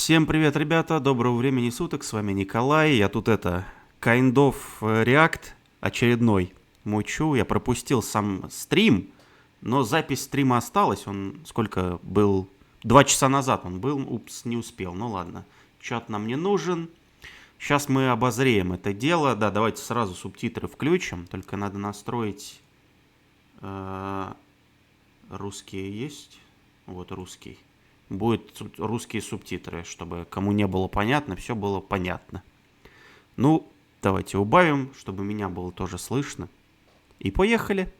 Всем привет, ребята, доброго времени суток, с вами Николай, я тут кайндоф реакт очередной мучу, я пропустил сам стрим, но запись стрима осталась, он сколько был, 2 часа назад он был, упс, не успел, ну ладно, чат нам не нужен, сейчас мы обозреем это дело, да, давайте сразу субтитры включим, только надо настроить, русские есть, вот русский. Будут русские субтитры, чтобы кому не было понятно, все было понятно. Ну, давайте убавим, чтобы меня было тоже слышно. И поехали.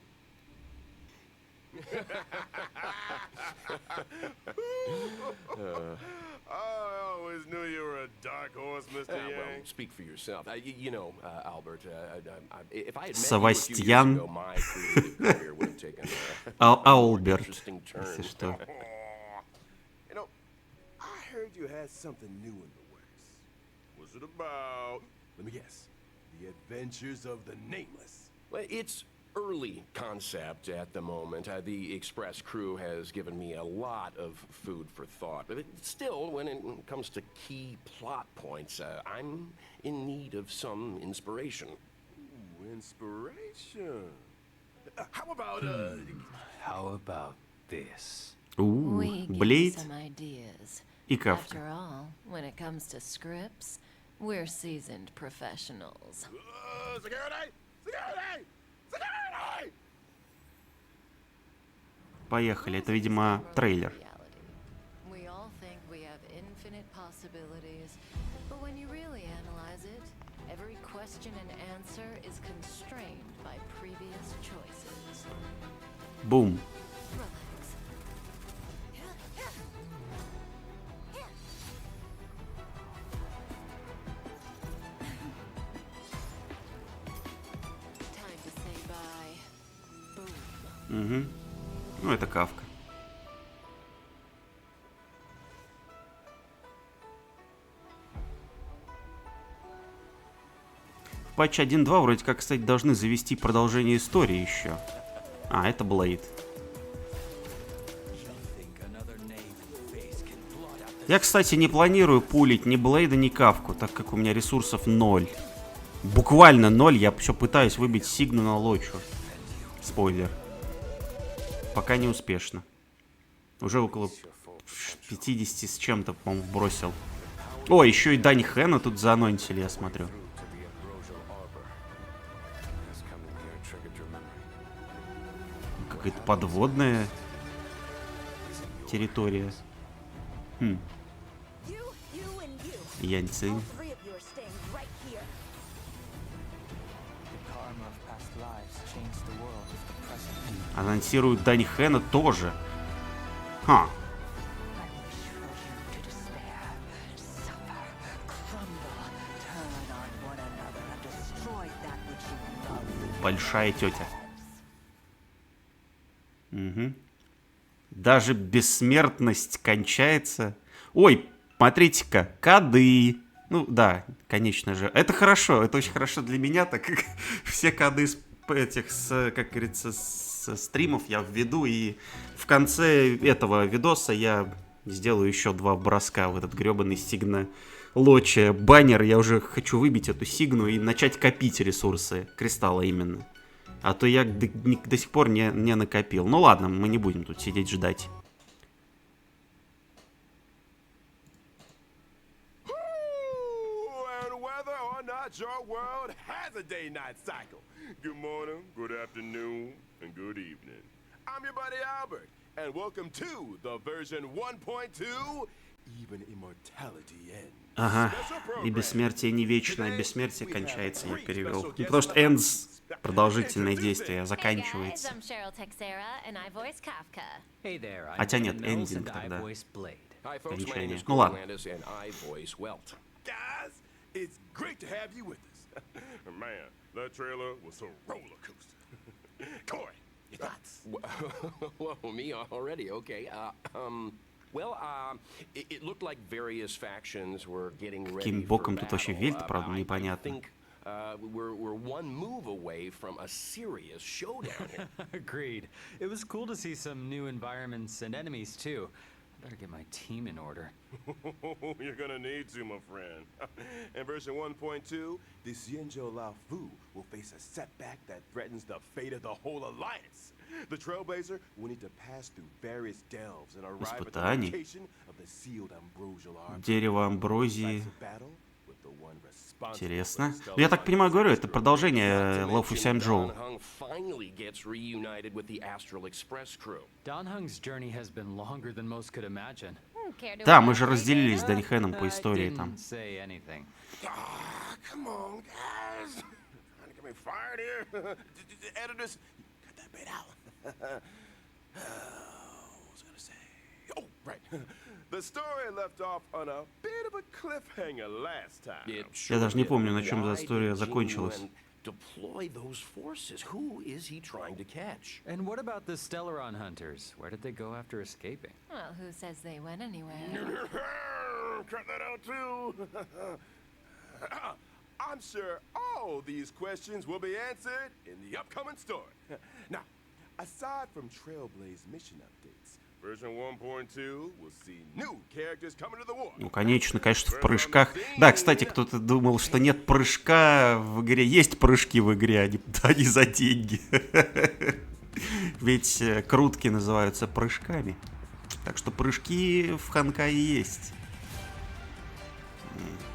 Савастьян. Алберт, если что. You had something new in the works. What's it about? Let me guess. The Adventures of the Nameless. Well, it's early concept at the moment. The Express crew has given me a lot of food for thought. But still, when it comes to key plot points, I'm in need of some inspiration. Ooh, inspiration. How about this? Блейд и Кафка. After all, when it comes to scripts, we're seasoned professionals. Security! Security! Security! Поехали, это, видимо, трейлер. We all think we have infinite possibilities, but when you really analyze it, every question and answer is constrained by previous choices. Бум. Угу. Ну, это Кафка. В патче 1.2 вроде как, кстати, должны завести продолжение истории еще. А, это Блейд. Я, кстати, не планирую пулить ни Блейда, ни Кафку, так как у меня ресурсов 0. Буквально 0, я все пытаюсь выбить Сигну на Лочу. Спойлер. Пока не успешно. Уже около 50 с чем-то, по-моему, бросил. О, еще и Дань Хэна тут заанонсили, я смотрю. Какая-то подводная территория. Яньцинь. Анонсируют Дань Хэна тоже. Ха. Большая тетя. Угу. Даже бессмертность кончается. Ой, смотрите-ка, коды. Ну да, конечно же. Это хорошо, это очень хорошо для меня, так как все коды как говорится, стримов я введу, и в конце этого видоса я сделаю еще 2 броска в этот гребаный Сигна Лоча баннер. Я уже хочу выбить эту Сигну и начать копить ресурсы кристалла именно. А то я до сих пор не накопил. Ну ладно, мы не будем тут сидеть ждать. Your world has a day-night cycle. Good morning, good afternoon, and good evening. I'm your buddy Albert, and welcome to the version 1.2. Even immortality ends. Ага, и бессмертие не вечное, бессмертие кончается, я перевел. Ну, потому что ends — продолжительное действие, заканчивается. Хотя нет, эндинг тогда. Окончание. Ну ладно. It's great to have you with us. Man, that trailer was a roller coaster. Corey, your thoughts? Whoa, me already? Okay. It looked like various factions were getting ready. Каким боком тут вообще вельт, правда, непонятно. We're one move away from a serious showdown here. Agreed. It was cool to see some new environments and enemies too. Better get my team in order. You're gonna need to, my friend. In version 1.2, the Xianzhou Lao Fu will face a setback that threatens the fate of the whole alliance. The Trailblazer will need to pass through various delves and arrive at the Испытаний. location of the sealed ambrosial arbor. Дерево амброзии. Battle with the one responsible Интересно. for the Ну, я так понимаю, говорю, это Stellar продолжение Лофу Сянчжоу. Hung finally gets reunited with the Astral Express crew. Dan Heng's journey has been longer than most could imagine. Да, мы же разделились с Даньхэном по истории там. Didn't say anything. Ah, come on, guys. Trying to get me fired here. Editors, cut that bit out. What was I gonna say? Oh, right. The story left off on a bit of a cliffhanger last time. Я даже не помню, на чем эта история закончилась. Deploy those forces. Who is he trying to catch? And what about the Stellaron hunters? Where did they go after escaping? Well, who says they went anywhere? Cut that out too. I'm sure all these questions will be answered in the upcoming story. Now, aside from Trailblaze mission updates, version 1.2 will see new characters coming to the war. Ну, конечно, в прыжках. Да, кстати, кто-то думал, что нет прыжка в игре. Есть прыжки в игре, они за деньги. Ведь крутки называются прыжками. Так что прыжки в Honkai есть.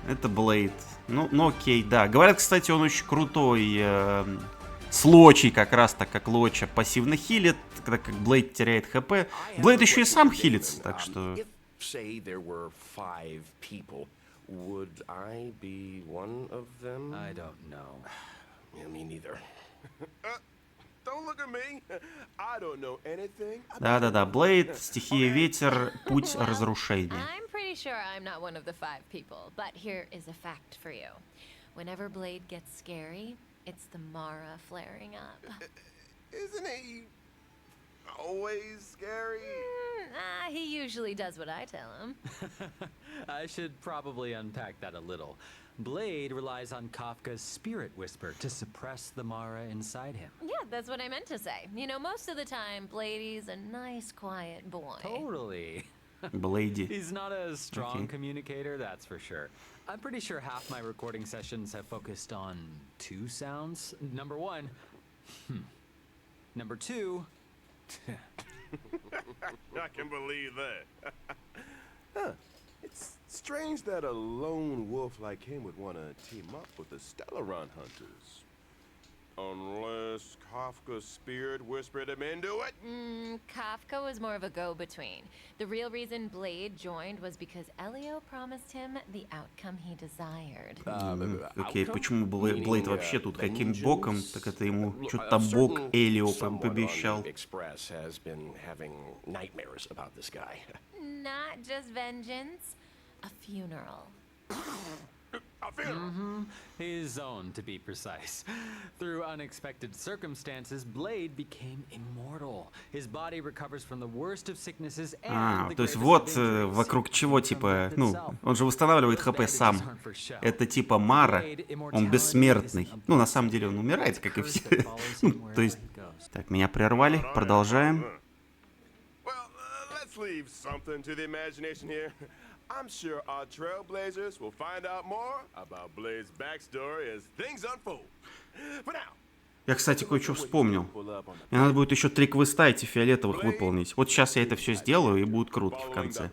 Это Блейд. Ну окей, да. Говорят, кстати, он очень крутой. С Лочей как раз, так как Лоча пассивно хилит, когда как Блейд теряет хп. Блейд еще и сам хилится, так что... If, say, there were 5 people, would I be one of them? I don't know. Yeah, me neither. Don't look at me. I don't know anything. Да-да-да, Блейд, стихия ветер, путь разрушения. I'm pretty sure I'm not one of the 5 people, but here is a fact for you. Whenever Blade gets scary, it's the Mara flaring up. Isn't he always scary? He usually does what I tell him. I should probably unpack that a little. Blade relies on Kafka's spirit whisper to suppress the Mara inside him. Yeah, that's what I meant to say. You know, most of the time, Bladey's a nice, quiet boy. Totally. Блейди. He's not a strong Okay. communicator, that's for sure. I'm pretty sure half my recording sessions have focused on 2 sounds. Number 1, Number 2, I can believe that. Huh. It's strange that a lone wolf like him would want to team up with the Stellaron hunters. Unless Kafka's spirit whispered him into it? Kafka was more of a go-between. The real reason Blade joined was because Elio promised him the outcome he desired. Окей, почему Блейд вообще тут? Каким боком? Так это ему что-то там бог Элио пообещал. Express has been having nightmares about this guy. Not just vengeance, a funeral. his own to be precise. Through unexpected circumstances, Blade became immortal. His body recovers from the worst of sicknesses and the то есть greatest вот of injuries. вокруг чего, типа, ну, он же восстанавливает хп сам. Это типа Мара, он бессмертный. Ну, на самом деле он умирает, как и все. Ну, то есть... Так, меня прервали, продолжаем. Well, let's leave something to the imagination here. I'm sure our trailblazers will find out more about Blade's backstory as things unfold. For now, Я, кстати, кое-что вспомнил. Мне надо будет еще 3 квеста эти фиолетовых выполнить. Вот сейчас я это все сделаю, и будут крутки в конце.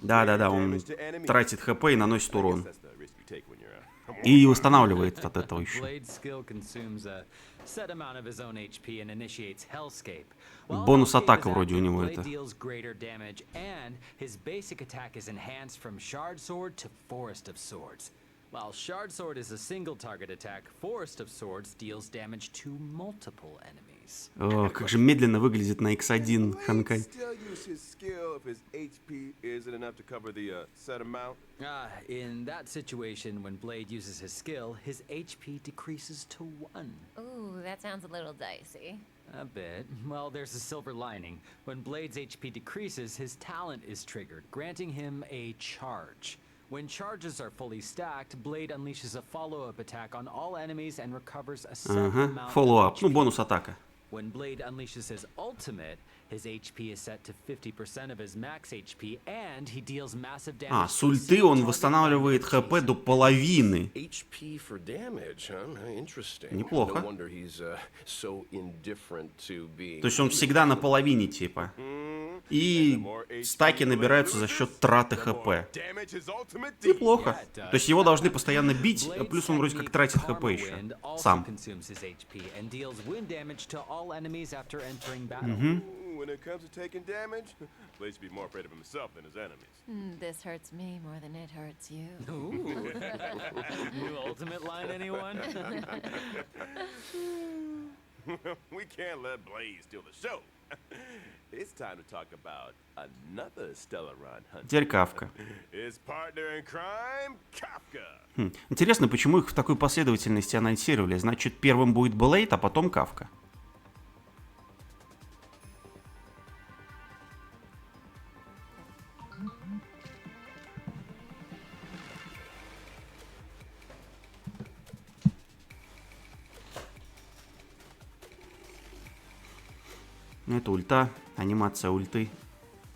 Да-да-да, он тратит хп и наносит урон. И восстанавливает от этого еще. Бонус атака вроде у него это. While Shard Sword is a single target attack, Forest of Swords deals damage to multiple enemies. О, как же медленно выглядит на X1 Honkai. In that situation, when Blade uses his skill, his HP decreases to 1. Ooh, that sounds a little dicey. A bit. Well, there's a silver lining. When Blade's HP decreases, his talent is triggered, granting him a charge. When charges are fully stacked, Blade unleashes a follow-up attack on all enemies and recovers a certain amount of Follow-up, HP. ну бонус атака. When Blade unleashes his ultimate, his HP is set to 50% of his max HP, and he deals massive damage. А, с ульты он восстанавливает ХП до половины. HP for damage, huh? Interesting. Неплохо. No wonder he's so indifferent to being. То есть он всегда на половине, типа. И стаки набираются за счет траты ХП. Неплохо. То есть его должны постоянно бить, а плюс он вроде как тратит ХП еще. Сам. When it comes to taking damage, Blade should be more afraid of himself than his enemies. This hurts me more than it hurts you. New ultimate line, anyone? We can't let Blade steal the show. It's time to talk about another Stellaron hunter. Теперь Кафка. His partner in crime, Kafka. Интересно, почему их в такой последовательности анонсировали? Значит, первым будет Блейд, а потом Кафка. Это ульта, анимация ульты.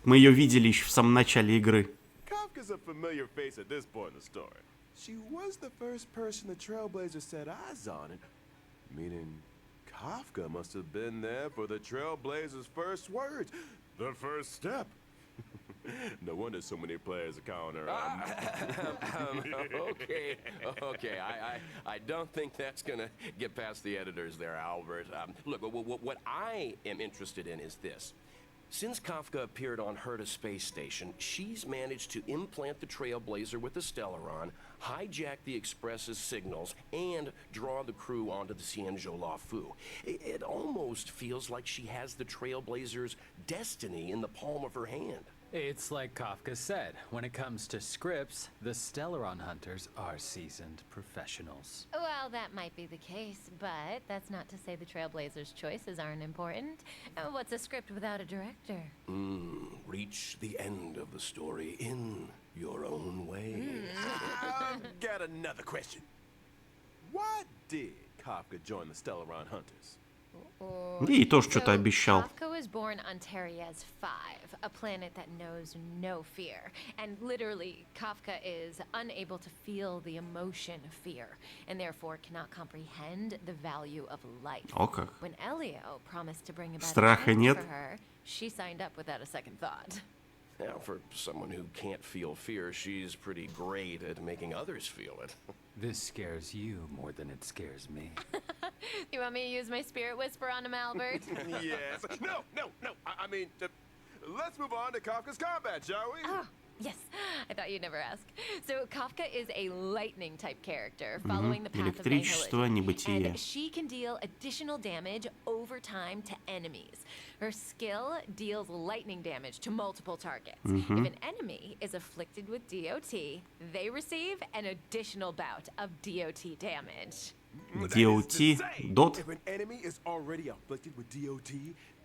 Мы ее видели еще в самом начале игры. Kafka's a familiar face at this point in the story. She was the first person the Trailblazers set eyes on it, meaning Kafka must have been there for the Trailblazers' first words, the first step. No wonder so many players are calling her. Okay. I don't think that's gonna get past the editors there, Albert. Look, what I am interested in is this. Since Kafka appeared on Herta Space Station, she's managed to implant the Trailblazer with the Stellaron, hijack the Express's signals, and draw the crew onto the Cienjo Lafu. It almost feels like she has the Trailblazer's destiny in the palm of her hand. It's like Kafka said, when it comes to scripts, the Stellaron hunters are seasoned professionals. Well, that might be the case, but that's not to say the Trailblazers' choices aren't important. What's a script without a director? Reach the end of the story in your own way. I've got another question. Why did Kafka join the Stellaron Hunters? Ей тоже что-то обещал. Kafka was born on Terriez 5, a planet that knows no fear. And literally, Kafka is unable to feel the emotion of fear, and therefore cannot comprehend the value of life. О как. When Elio promised to bring about Страха a нет. chance for her, she signed up without a second thought. Now, for someone who can't feel fear, she's pretty great at making others feel it. This scares you more than it scares me. You want me to use my spirit whisper on him, Albert? Yes. No. I mean, let's move on to Kafka's combat, shall we? Oh, yes. I thought you'd never ask. So Kafka is a lightning type character following the path of Электричество, nihilism. небытие. And she can deal additional damage over time to enemies. Her skill deals lightning damage to multiple targets. If an enemy is afflicted with DOT, they receive an additional bout of DOT damage. DOT, DOT. If an enemy is already afflicted with DOT,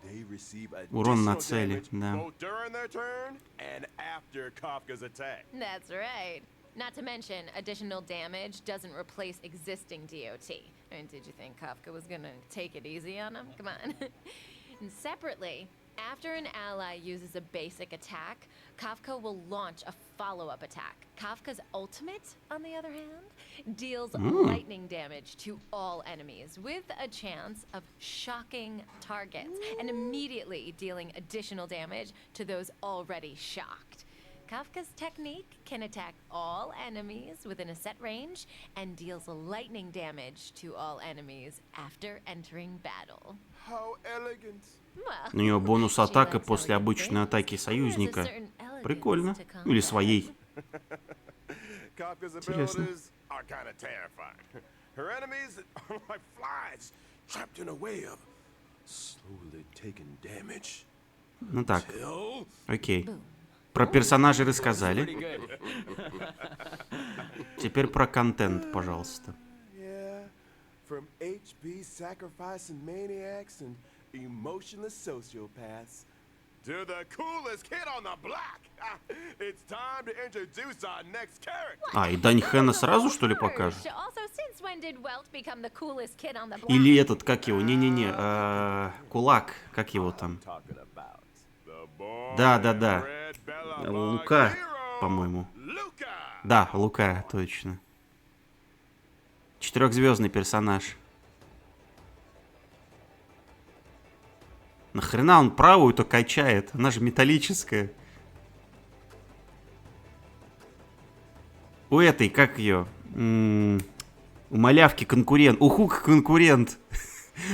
they receive Урон на additional цели, damage да. both during their turn and after Kafka's attack. That's right. Not to mention, additional damage doesn't replace existing DOT. I mean, did you think Kafka was gonna take it easy on him? Come on. And separately, after an ally uses a basic attack, Kafka will launch a follow-up attack. Kafka's ultimate, on the other hand, deals lightning damage to all enemies with a chance of shocking targets and immediately dealing additional damage to those already shocked. Kafka's technique can attack all enemies within a set range and deals lightning damage to all enemies after entering battle. How elegant. Well, У нее бонус she атака likes после elegant обычной things. атаки There's a союзника. certain elegance Прикольно. to combat. Или своей. Kafka's Интересно. abilities are kind of terrifying. Her enemies are like flies trapped in a web, slowly taking damage. Ну так, Till окей. Про персонажей рассказали. Pretty good. Теперь про контент, пожалуйста. yeah, from HP sacrificing maniacs and emotionless sociopaths to the coolest kid on the block. It's time to introduce our next character. А, и Дань Хэна сразу, что ли, покажет? Also, since when did Welt become the coolest kid on the block? Или этот, как его? Не-не-не, кулак, как его там? Talking about the boy Да-да-да, Red Bella Лука, hero, по-моему. Luca. Да, Лука, точно. 4-звездный персонаж. Нахрена он правую-то качает? Она же металлическая. У этой, как ее? У малявки конкурент. У Хук конкурент.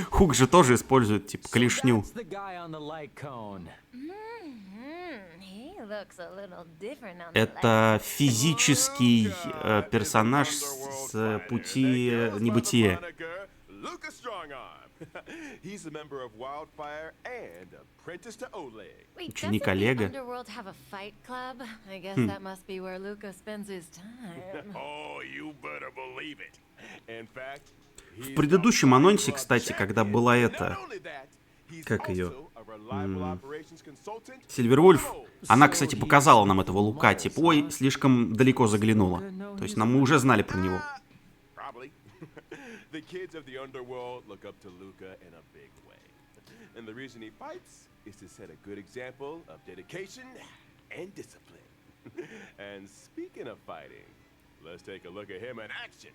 Хук же тоже использует, типа, клешню. That's the guy on the light cone. He looks a little different on the Это физический персонаж с пути небытия. Luca Strongarm. He's a member of Wildfire and apprentice to Oleg. Wait, Ученик doesn't the Олега. Underworld have a fight club? I guess that must be where Luca spends his time. Oh, you better believe it. In fact, В предыдущем анонсе, кстати, когда была эта, как ее, Сильвервульф, она, кстати, показала нам этого Лука, типа, ой, слишком далеко заглянула. То есть мы уже знали про него. Probably. The kids of the underworld look up to Luca in a big way. And the reason he fights is to set a good example of dedication and discipline. And speaking of fighting, let's take a look at him in action.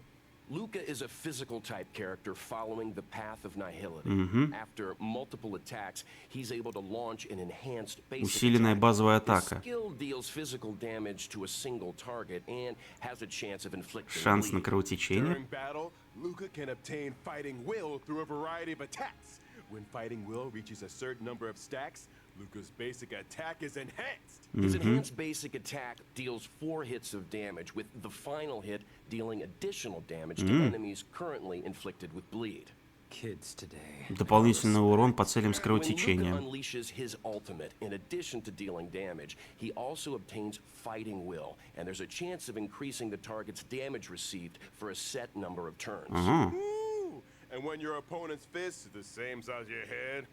Luca is a physical type character following the path of nihility. After multiple attacks, he's able to launch an enhanced basic Усиленная attack. базовая His атака. skill deals physical damage to a single target and has a chance of inflicting Шанс на bleed. кровотечение. During battle, Luca can obtain fighting will through a variety of attacks. When fighting will reaches a certain number of stacks, Luca's basic attack is enhanced. His enhanced basic attack deals 4 hits of damage, with the final hit dealing additional damage to enemies currently inflicted with bleed. Kids today. Дополнительный урон по целям с When Luca кровотечением. unleashes his ultimate, in addition to dealing damage, he also obtains fighting will, and there's a chance of increasing the target's damage received for a set number of turns. Ooh. And when your opponent's fist is the same size as your head,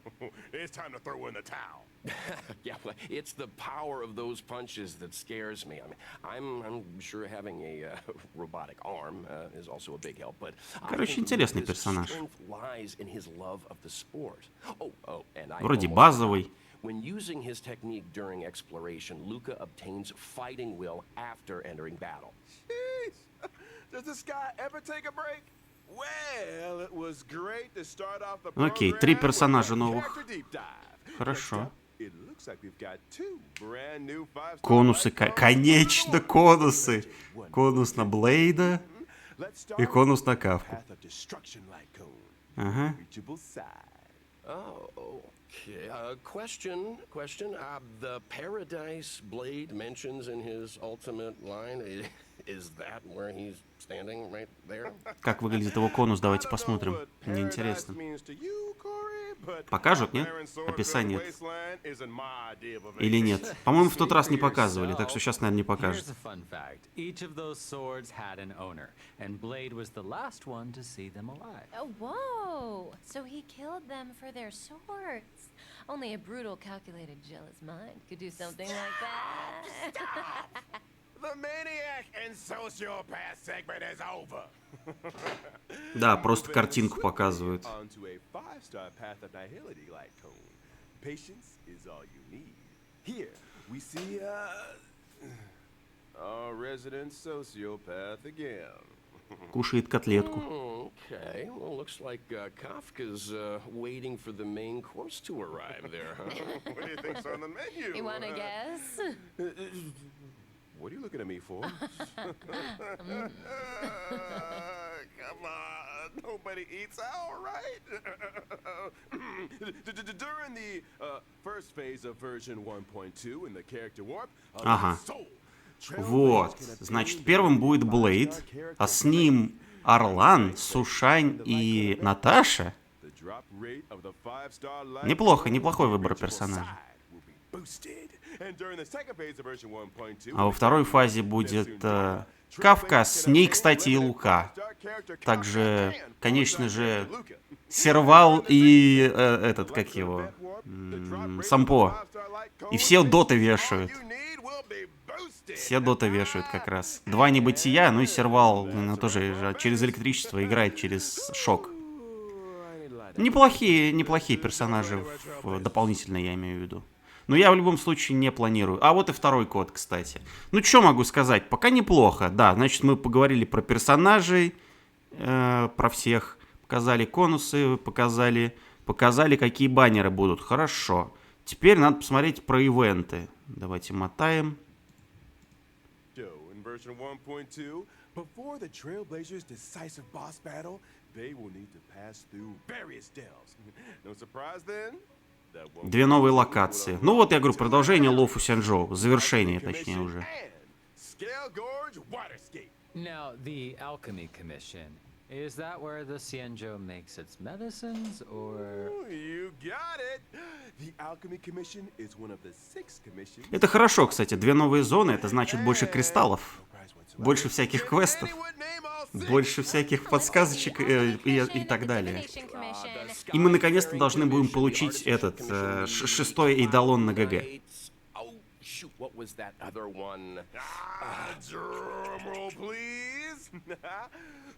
it's time to throw in the towel. Yeah, well, it's the power of those punches that scares me. I mean, I'm sure having a robotic arm is also a big help, but Короче, интересный his персонаж. strength lies in his love of the sport. Oh, and I Вроде almost базовый. forgot. When using his technique during exploration, Luca obtains fighting will after entering battle. Jeez. Does this guy ever take a break? Well, it was great to start off the Окей, program 3 with персонажа a новых. character deep dive. Хорошо. Next up, it looks like we've got 2 brand new 5-star Конусы, light cones. конечно, конусы. Конус на Блейда Let's и start конус на with Кавку. Path of Destruction light cone. Ага. Reachable side. Oh, okay. Question. The Paradise Blade mentions in his ultimate line. Is that where he's standing right there? Как выглядит его конус, давайте I don't know посмотрим. what Мне paradise интересно. means to you, Corey, but Покажут, нет? Iron Sword Описание Wasteland isn't my idea of a или vacation. нет? По-моему, в тот раз не показывали, так что сейчас, наверное, не Here's покажут. a fun fact. Each of those swords had an owner, and Blade was the last one to see them alive. Oh, whoa! So he killed them for their swords. Only a brutal, calculated, jealous mind could do something like that. The maniac and sociopath segment is over. Да, просто картинку показывают. Onto a 5-star path of nihility light cone. Patience is all you need. Here we see our resident sociopath again. Кушает котлетку. Okay. Well, looks like Kafka's waiting for the main course to arrive there, huh? What do you think's on the menu? You wanna guess? What are you looking at me for? Come on, nobody eats out, right? During the first phase of version 1.2 in the character warp, Ага. Вот, значит, первым будет Блейд, а с ним Орлан, Сушань и Наташа. Неплохо, неплохой выбор персонажа. А во второй фазе будет Кавка, с ней, кстати, и Лука. Также, конечно же, Сервал и этот, как его, Сампо. И все доты вешают. Все доты вешают как раз. 2 небытия, ну и сервал, ну, тоже через электричество играет, через шок. Неплохие персонажи, дополнительно я имею в виду. Но я в любом случае не планирую. А вот и второй код, кстати. Ну, что могу сказать? Пока неплохо. Да, значит, мы поговорили про персонажей, про всех. Показали конусы, показали, какие баннеры будут. Хорошо. Теперь надо посмотреть про ивенты. Давайте мотаем. Before the Trailblazers' decisive boss battle, they will need to pass through various dells. No surprise then? 2 новые локации. Ну вот я говорю, продолжение Лофу Сянчжоу. Завершение, точнее, уже. Now, the Alchemy Commission. Is that where the Xianzhou makes its medicines, or... You got it! The Alchemy Commission is one of the 6 commissions. Это хорошо, кстати. 2 новые зоны, это значит больше кристаллов. Больше всяких квестов. Больше всяких подсказочек и так далее. И мы наконец-то должны будем получить этот 6-й эйдолон на ГГ. Shoot, what was that other one? Drum roll, please.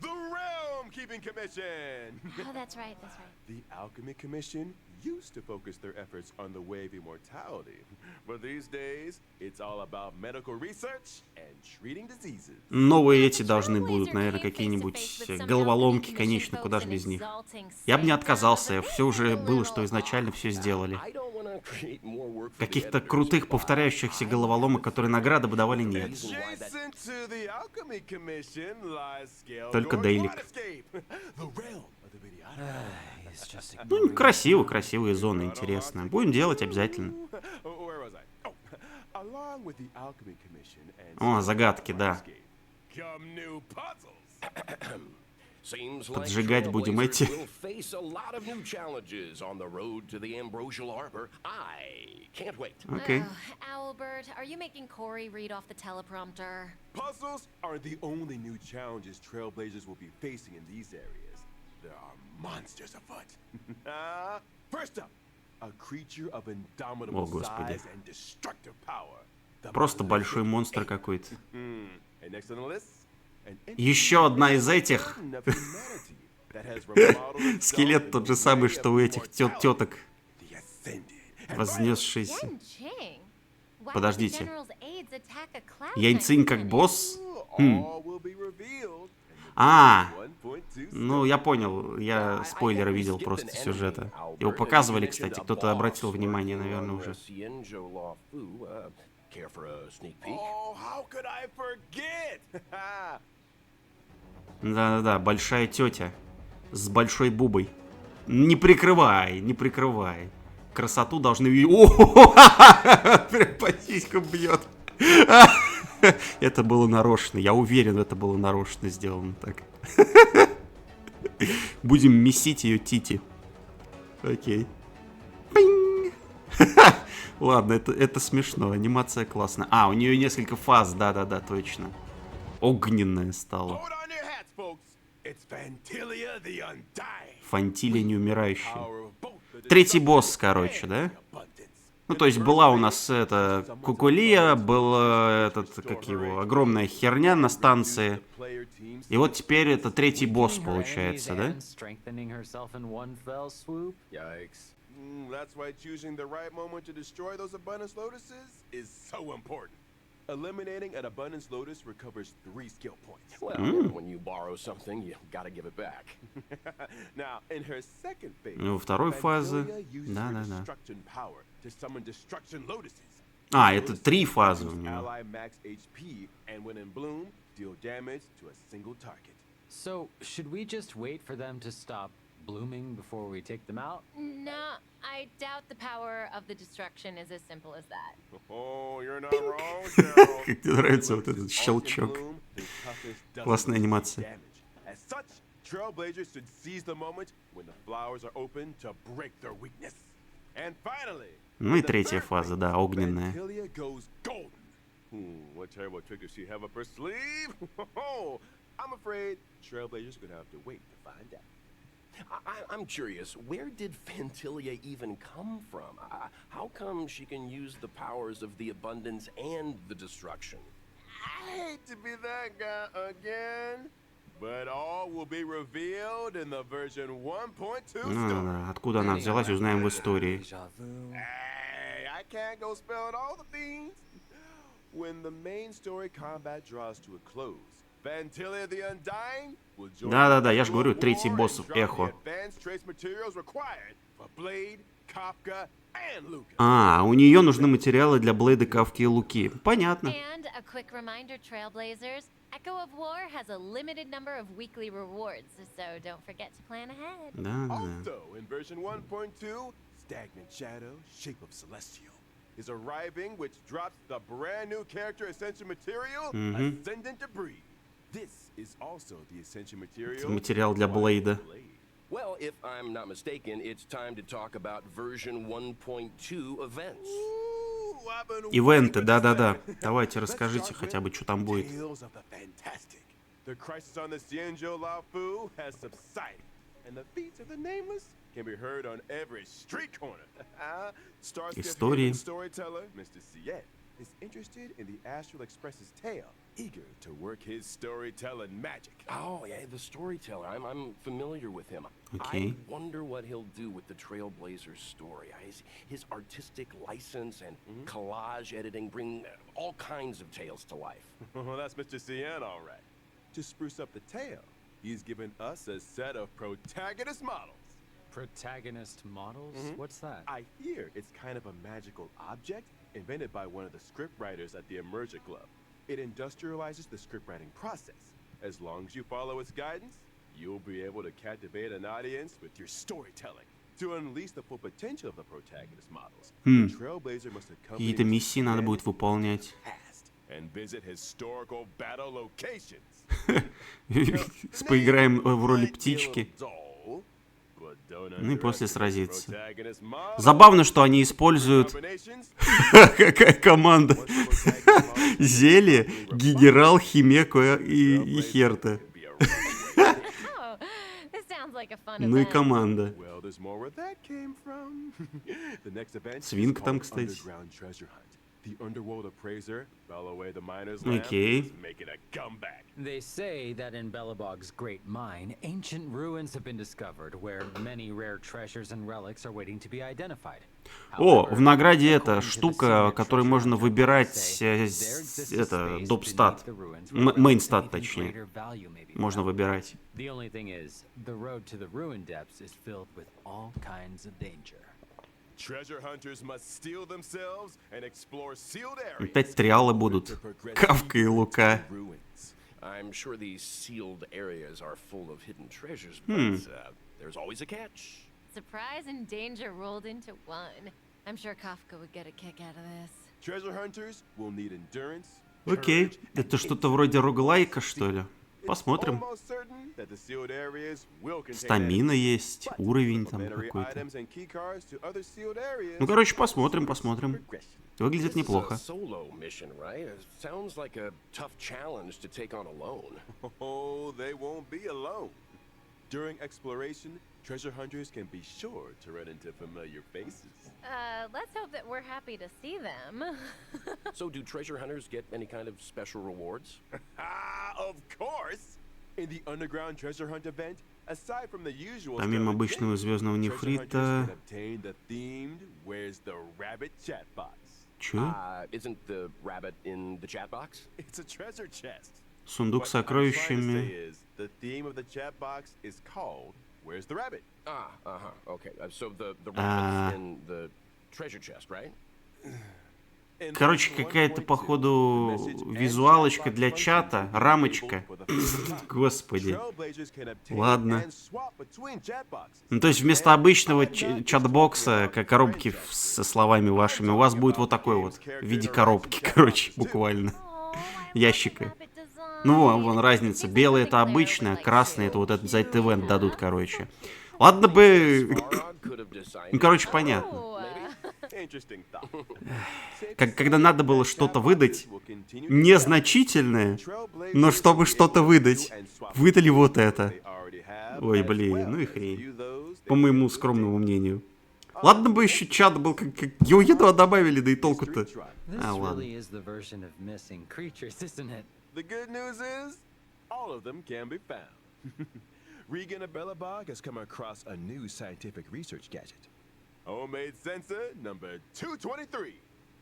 The Realm Keeping Commission. Oh, that's right, that's right. The Alchemy Commission used to focus their efforts on the way of immortality, but these days it's all about medical research and treating diseases. Новые эти должны будут, наверное, какие-нибудь головоломки, конечно, куда же без них. Я бы не отказался, все уже было, что изначально все сделали. Каких-то крутых повторяющихся головоломок, которые награды бы давали, нет. Только дейлик. Ну, красивые зоны, интересно. Будем делать обязательно. О, загадки, да. Поджигать будем эти. Окей. Owlbird, are you making Corey read off the teleprompter? Puzzles are the only new challenges Trailblazers will be facing in these areas. There are monsters afoot. First up, a creature of indomitable size and destructive power. Просто большой монстр какой-то. And next on the list, еще одна из этих. Скелет тот же самый, что у этих теток, вознесшийся. Подождите. Яньцинь как босс? Ну, я понял. Я спойлеры видел просто сюжета. Его показывали, кстати. Кто-то обратил внимание, наверное, уже. Да-да-да, большая тетя с большой бубой. Не прикрывай. Красоту должны видеть. Прям по сиськам бьет. Это было нарочно. Я уверен, это было нарочно сделано так. Будем месить ее тити. Окей. Ладно, это смешно. Анимация классная. У нее несколько фаз. Да-да-да, точно. Огненная стала. Фантилия неумирающая. 3-й босс, короче, да? Ну, то есть была у нас эта Кукулия, был этот, как его, огромная херня на станции. И вот теперь это 3-й босс получается, да? That's why choosing the right moment to destroy those abundance lotuses is so important. Eliminating an abundance lotus recovers 3 skill points. Well, when you borrow something, you gotta give it back. Now, in her second phase, во второй фазы, да. to summon destruction lotuses. Это 3 фазы у него. Ally max HP and when in bloom, deal damage to a single target. So, should we just wait for them to stop blooming before we take them out? No, I doubt the power of the destruction is as simple as that. Oh, you're not wrong, Gerald. Как тебе нравится вот этот щелчок? Классная анимация. As such, Trailblazers should seize the moment when the flowers are open to break their weakness. And finally, ну и 3-я фаза, да, огненная. What terrible trick does she have up her sleeve? I'm afraid Trailblazers are gonna have to wait to find out. I'm curious, where did Fantilia even come from? How come she can use the powers of the abundance and the destruction? I hate to be that guy again, but all will be revealed in the version 1.2 story. Откуда она взялась, узнаем в истории. Hey, I can't go spelling all the things. When the main story combat draws to a close, Fantilia the Undying will join. Да-да-да, я же говорю, третий босс Эхо. А, у нее нужны материалы для Блейда, Кавки и Луки. Понятно. And a quick reminder, Trailblazers, Echo of War has a limited number of weekly rewards, so don't forget to plan ahead. Да-да. Also, in version 1.2, Stagnant Shadow, Shape of Celestial, is arriving, which drops the brand new character Essential Material, Ascendant Debris. This is also the essential material. Материал для Блейда. Well, if I'm not mistaken, it's time to talk about version 1.2 events. Ивенты, да-да-да. Давайте расскажите хотя бы, что там будет. The crisis on the Xianzhou Laofu has subsided, and the feats of the nameless can be heard on every street corner. Истории. Storyteller, Mr. Siet, is interested in the Astral Express's tale, eager to work his storytelling magic. Oh, yeah, the storyteller. I'm familiar with him. Okay. I wonder what he'll do with the Trailblazers story. His artistic license and collage editing bring all kinds of tales to life. Well, that's Mr. Cien, all right. To spruce up the tale, he's given us a set of protagonist models. Protagonist models? What's that? I hear it's kind of a magical object invented by one of the scriptwriters at the Emerger Club. It industrializes the scriptwriting process. As long as you follow its guidance, you'll be able to captivate an audience with your storytelling. To unleash the full potential of the protagonist models, the Trailblazer must accompany Какие-то миссии надо будет выполнять. past and visit historical battle locations. Поиграем в роли птички. Ну и после сразиться. Забавно, что они используют какая команда. Зелье, Генерал, Химеко и Херта. Ну и команда. Свинка там, кстати. Окей. They say that in Belobog's great mine, ancient ruins have been discovered, where many rare treasures and relics are waiting to be identified. О, в награде эта штука, которой можно выбирать это допстат, мейнстат точнее, можно выбирать. The only thing is, the road to the ruin depths is filled with all kinds of danger. Treasure hunters must steel themselves and explore sealed areas. Опять триалы будут. Кавка и Лука. I'm sure these sealed areas are full of hidden treasures, but there's always a catch. Surprise and danger rolled into one. I'm sure Kafka would get a kick out of this. Treasure hunters will need endurance. Окей. Это что-то вроде роглайка, что ли? Посмотрим. Стамина есть, уровень там какой-то. Ну, короче, посмотрим. Выглядит неплохо. During exploration, treasure hunters can be sure to run into familiar faces. Let's hope that we're happy to see them. So do treasure hunters get any kind of special rewards? Of course! In the underground treasure hunt event, aside from the usual Помимо обычного звездного нефрита... Чё? Isn't the rabbit in the chat box? It's a treasure chest. Сундук с сокровищами. The theme of the chat box is called "Where's the Rabbit?" Okay. So the rabbit's in the treasure chest, right? Короче, какая-то, походу, визуалочка для чата, рамочка. Господи. Ладно. Ну, то есть вместо обычного чат-бокса, как коробки со словами вашими, у вас будет вот такой вот, в виде коробки, короче, буквально. Ящика. Ну, вон разница. Белый — это обычное, красный — это вот этот за этот ивент дадут, короче. Ладно бы... Ну, короче, понятно. Когда надо было что-то выдать, незначительное, но чтобы что-то выдать, выдали вот это. Ой, блин, ну и хрень. По моему скромному мнению. Ладно бы еще чат был, как его едва добавили, да и толку-то. А, ладно. The good news is, all of them can be found. Regan Abellabog has come across a new scientific research gadget. Homemade sensor number 223.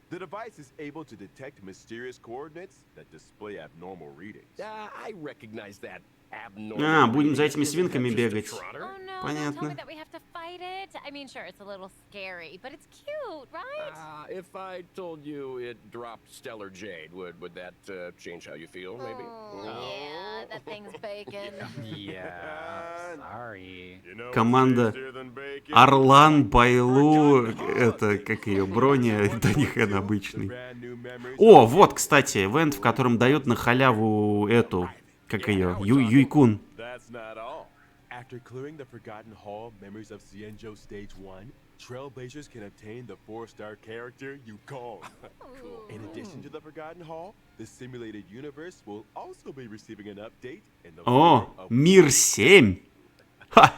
The device is able to detect mysterious coordinates that display abnormal readings. I recognize that abnormal. Будем за reading. этими свинками Just a бегать. trotter. Oh no, don't tell Понятно. me that we have to fight it. I mean, sure, it's a little scary, but it's cute, right? If I told you it dropped stellar jade, would that change how you feel, maybe? Yeah, that thing's bacon. Yeah, sorry. You know Команда what's tastier than bacon? Орлан, Байлу, это, как ее, Броня, до них он обычный. Brand new memories. О, вот, кстати, ивент, в котором дает на халяву эту, как ее, Юйкун. That's not all. After clearing the Forgotten Hall memories of Xianzhou Stage 1, Trailblazers can obtain the 4-star character Yukong. In addition to the Forgotten Hall, the simulated universe will also be receiving an update in the О, form of Мир 7. Ха!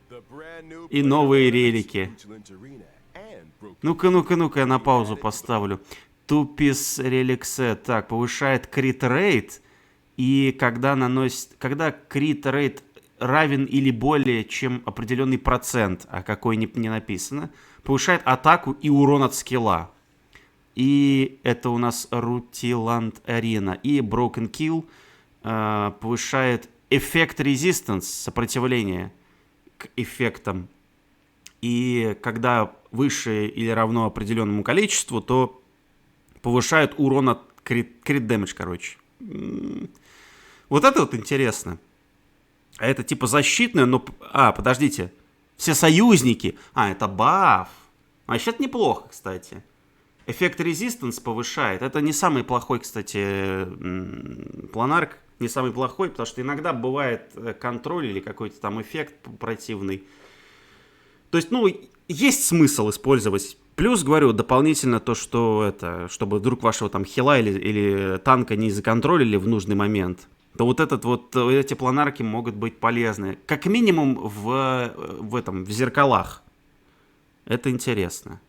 the brand new И новые player релики. Vigilant Arena and Broken Ну-ка, я на паузу поставлю. Тупис реликсе. Так, повышает крит рейт. И когда крит рейт равен или более, чем определенный процент, а какой не написано, повышает атаку и урон от скилла. И это у нас Рутиланд Арена. И Broken Kill повышает эффект резистанс, сопротивление к эффектам. И когда выше или равно определенному количеству, то повышает урон от крит дэмэдж, короче. Вот это вот интересно. А это типа защитное, но... подождите. Все союзники. Это баф. Вообще это неплохо, кстати. Эффект резистанс повышает. Это не самый плохой, кстати, планарк. Не самый плохой, потому что иногда бывает контроль или какой-то там эффект противный. То есть, есть смысл использовать. Плюс, говорю, дополнительно то, что это, чтобы вдруг вашего там хила или танка не законтролили в нужный момент, то эти планарки могут быть полезны. Как минимум в зеркалах. Это интересно.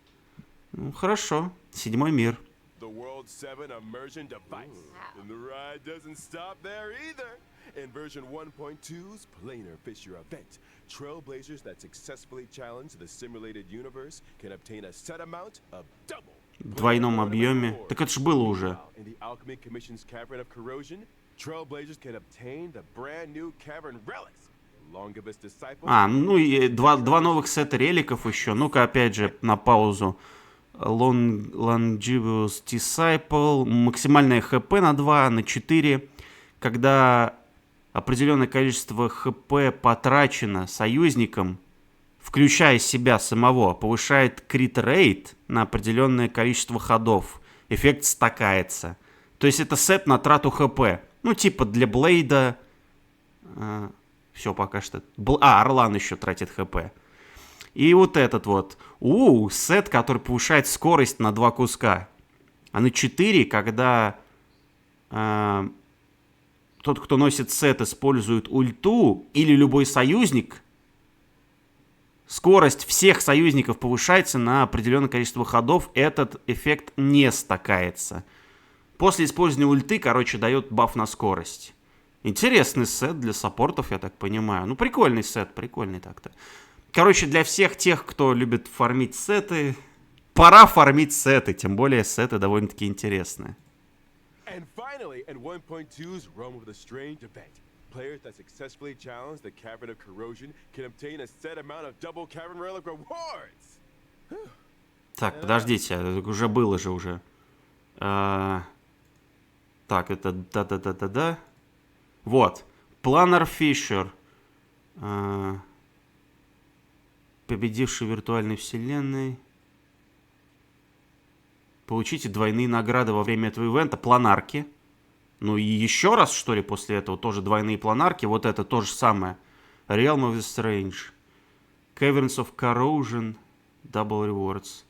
Хорошо. 7 мир. The World 7 immersion device. And the ride doesn't stop there either. In version 1.2's Planar Fissure event, Trailblazers that successfully challenge the simulated universe can obtain a set amount of double. В двойном объеме. Так это ж было уже. In the Alchemy Commission's Cavern of Corrosion, Trailblazers can obtain the brand new cavern relics. Longibus Disciple. И два новых сета реликов еще. Ну-ка, опять же, на паузу. Longibus Disciple. Максимальное ХП на 2, на 4. Когда определенное количество ХП потрачено союзником, включая себя самого, повышает крит рейт на определенное количество ходов. Эффект стакается. То есть это сет на трату ХП. Типа для Блейда. Все пока что. Орлан еще тратит ХП. И вот этот вот. Сет, который повышает скорость на 2 куска. А на 4, когда тот, кто носит сет, использует ульту, или любой союзник, скорость всех союзников повышается на определенное количество ходов. Этот эффект не стакается. После использования ульты, дает баф на скорость. Интересный сет для саппортов, я так понимаю. Прикольный сет, прикольный так-то. Для всех тех, кто любит фармить сеты, пора фармить сеты, тем более сеты довольно-таки интересные. And finally, in 1.2's Realm of the Strange event, players that successfully challenge the Cavern of Corrosion can obtain a set amount of double Cavern Relic rewards. Так, подождите, это уже было же уже. Так, это да. Вот. Planar Fissure. Победивший в виртуальной вселенной. Получите двойные награды во время этого ивента. Планарки. И еще раз, что ли, после этого тоже двойные планарки. Вот это то же самое. Realm of the Strange. Caverns of Corrosion. Double Rewards.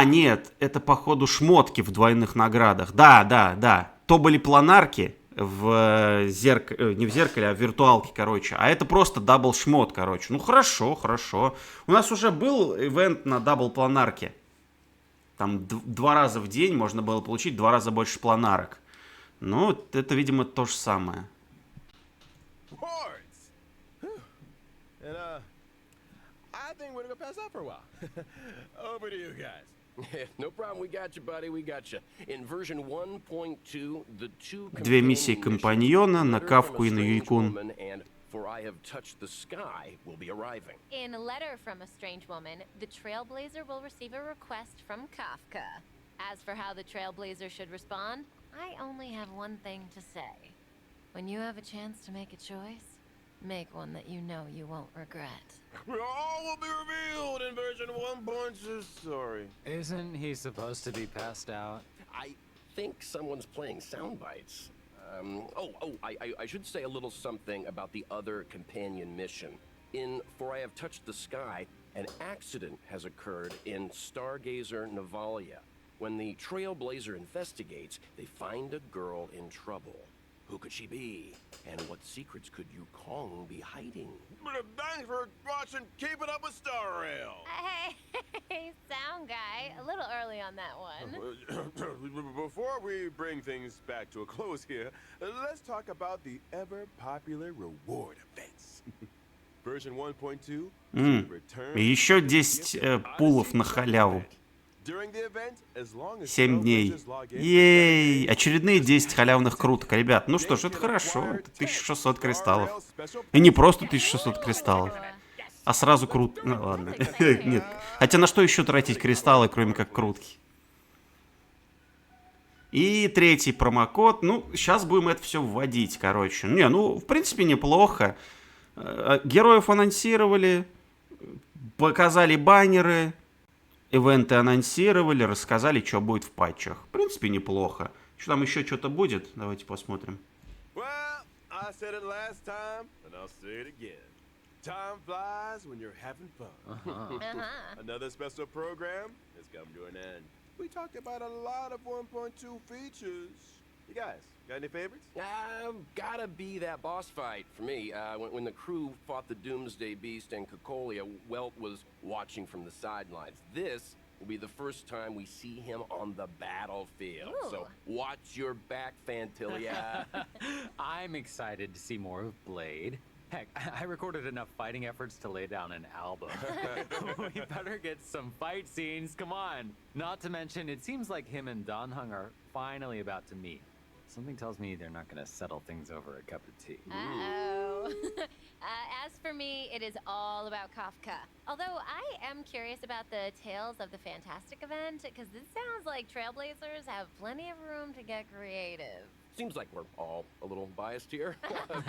Нет. Это, походу, шмотки в двойных наградах. Да. То были планарки. в зеркале, не в зеркале, а в виртуалке, короче. А это просто дабл шмот, короче. Ну, хорошо, хорошо. У нас уже был ивент на дабл планарке. Там 2 раза в день можно было получить 2 раза больше планарок. Ну, это, видимо, то же самое. Words! And, I think we're gonna pass out for a while. Over to you guys. No problem, we got you, buddy, we got you. In version 1.2, the two Две миссии компаньона на Кавку и на Юйкун. For I have touched the sky will be arriving. In a letter from a strange woman, the Trailblazer will receive a request from Kafka. As for how the Trailblazer should respond, I only have one thing to say. When you have a chance to make a choice, make one that you know you won't regret. All will be revealed in version 1.2. Sorry. Isn't he supposed to be passed out? I think someone's playing sound bites. I should say a little something about the other companion mission. In For I Have Touched the Sky, an accident has occurred in Stargazer Navalia. When the Trailblazer investigates, they find a girl in trouble. Who could she be? And what secrets could Yukong be hiding? Thanks for watching Keeping Up with Star Rail. Hey, sound guy, a little early on that one. Before we bring things back to a close here, let's talk about the ever-popular reward events. Version 1.2. И еще 10 пулов на халяву. 7 дней. Ей! Очередные 10 халявных круток, ребят. Ну что ж, это хорошо. Это 1600 кристаллов. И не просто 1600 кристаллов, а сразу крут... Ну ладно. Нет. Хотя на что еще тратить кристаллы, кроме как крутки? И третий промокод. Ну, сейчас будем это все вводить, короче. Не, ну, в принципе, неплохо. Героев анонсировали, показали баннеры, ивенты анонсировали, рассказали, что будет в патчах. В принципе, неплохо. Что там еще что-то будет? Давайте посмотрим. Well, I said it last time, and I'll say it again. Time flies when you're having fun. Another special program has come to an end. We talked about a lot of 1.2 features. You guys, got any favorites? Gotta be that boss fight for me. When the crew fought the Doomsday Beast and Cocolia, Welt was watching from the sidelines. This will be the first time we see him on the battlefield. Ooh. So watch your back, Fantilia. I'm excited to see more of Blade. Heck, I recorded enough fighting efforts to lay down an album. We better get some fight scenes, come on. Not to mention, it seems like him and Donhung are finally about to meet. Something tells me they're not gonna settle things over a cup of tea. Uh-oh. As for me, it is all about Kafka. Although I am curious about the Tales of the Fantastic event, because this sounds like Trailblazers have plenty of room to get creative. Seems like we're all a little biased here. but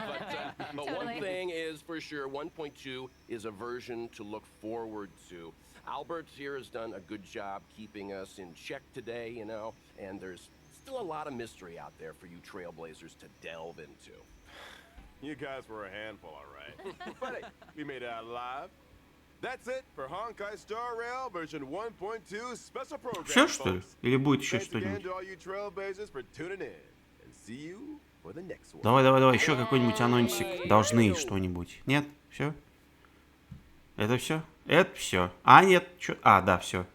Totally. one thing is for sure, 1.2 is a version to look forward to. Albert here has done a good job keeping us in check today, you know, and there's still a lot of mystery out there for you Trailblazers to delve into. You guys were a handful, all right. But hey, we made it out alive. That's it for Honkai Star Rail version 1.2 special program. Все, что ли? folks. Или будет еще Thanks again что-нибудь? to all you Trailblazers for tuning in. And see you for the next one. Давай, еще какой-нибудь анонсик. Должны что-нибудь. Нет? Все? Это все? Это все. А, нет. Чё? А, да, все.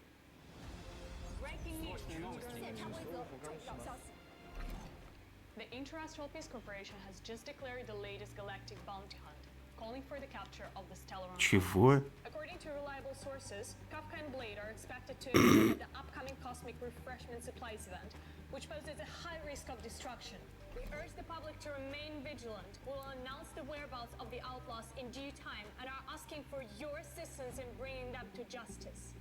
The Interastral Peace Corporation has just declared the latest galactic bounty hunt, calling for the capture of the stellar. Чего? According to reliable sources, Kafka and Blade are expected to appear at the upcoming Cosmic Refreshment Supplies event, which poses a high risk of destruction. We urge the public to remain vigilant. We'll announce the whereabouts of the outlaws in due time and are asking for your assistance in bringing them to justice.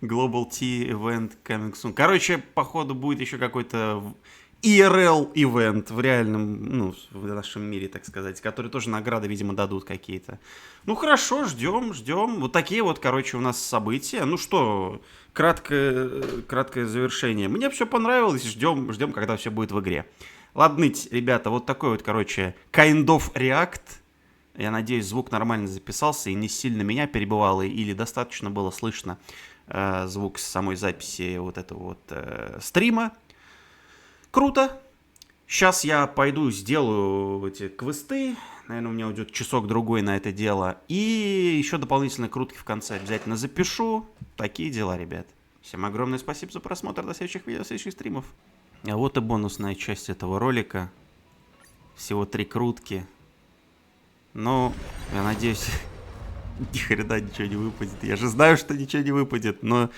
Global T Event coming soon. Короче, походу будет еще какой-то IRL ивент в реальном, ну, в нашем мире, так сказать, который тоже награды, видимо, дадут какие-то. Ну, хорошо, ждем. Вот такие вот, короче, у нас события. Ну что, краткое завершение. Мне все понравилось, ждем, когда все будет в игре. Ладно, ребята, вот такой вот, короче, кайндоф реакт. Я надеюсь, звук нормально записался и не сильно меня перебивало, или достаточно было слышно звук с самой записи вот этого вот стрима. Круто. Сейчас я пойду сделаю эти квесты. Наверное, у меня уйдет часок-другой на это дело. И еще дополнительные крутки в конце обязательно запишу. Такие дела, ребят. Всем огромное спасибо за просмотр. До следующих видео, до следующих стримов. А вот и бонусная часть этого ролика. Всего 3 крутки. Ну, я надеюсь, ни хрена ничего не выпадет. Я же знаю, что ничего не выпадет, но...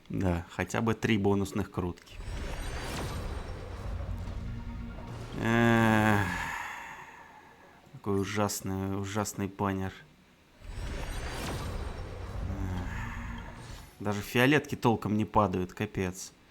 Да, хотя бы 3 бонусных крутки. Какой ужасный баннер. Даже фиолетки толком не падают, капец.